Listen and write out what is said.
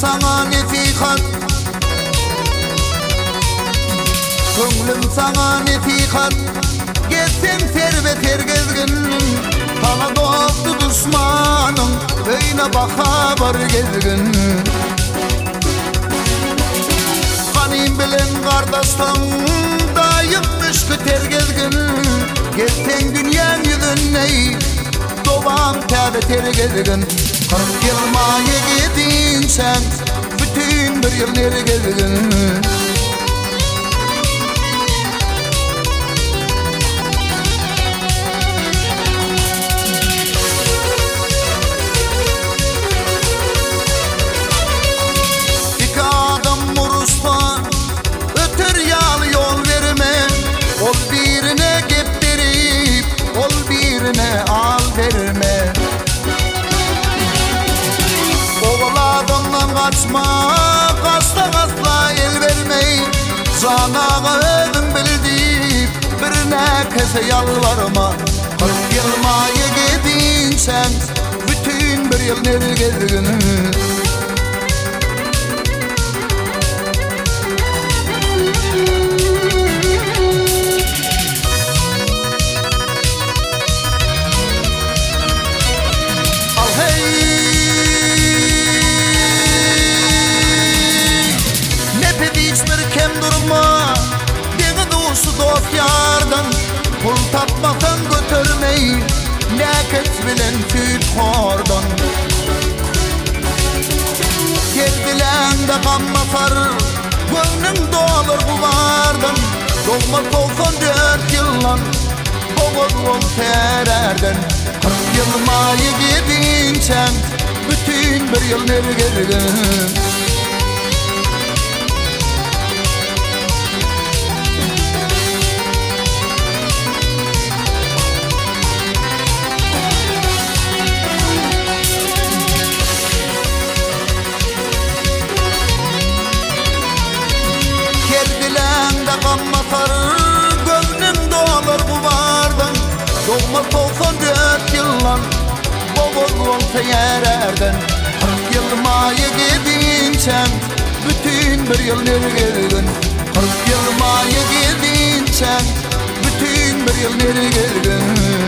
sana netihat, köngülüm sana netihat. Gezsen terbeter gezgin, sana dostu düşmanın, öyle baka var gezgin. Kanım bilen kardeşim, dayıkmış küter gezgin. Gezsen dünyanın yüzüne, doğam terbeter gezgin. 40 yıl maya gidin sen, bütün bir yıl nere gezgin. Ol birine geptirip, ol birine al verme. Oğladından kaçma, kasla kasla el vermey. Sana ödüm bildirip, birine kese yalvarma. 40 yıl maya gidin sen, bütün bir yıl nere gezgin. Dost yardan pul tapmasan götürmeyi, leket bilen süt hordan. Geldilen de kanmasar, gönlüm doğulur bulardan. Doğma 94 yıllan, boğul ol tererden. 40 yıl maya gidin sen, bütün bir yıl nere gezgin. Kanmasar, gönlüm doğulur bu vardan. Doğma 94 yıllan, boğul olsa yererden. 40 yıl maya gidin sen, bütün bir yıl nere gezgin. 40 yıl maya gidin sen, bütün bir yıl nere gezgin.